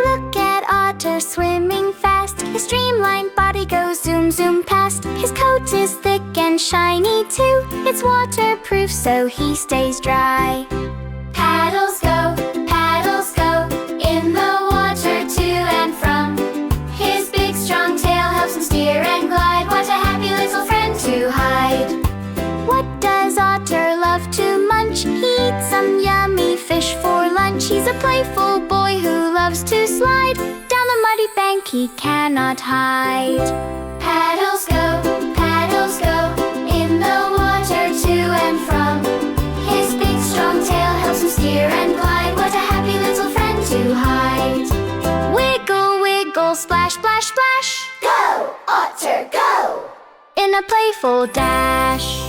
Look at Otter swimming fast. His streamlined body goes zoom zoom past. His coat is thick and shiny too. It's waterproof so he stays dry. Paddles go in the water to and from. His big strong tail helps him steer and glide. What a happy little friend to hide. What does Otter love to munch? He eats some yummy fish for lunch. He's a playful boy who loves to slide. Down the muddy bank he cannot hide. Paddles go in the water to and from. His big strong tail helps him steer and glide. What a happy little friend to hide. Wiggle, wiggle, splash, splash, splash. Go, Otter, go! In a playful dash.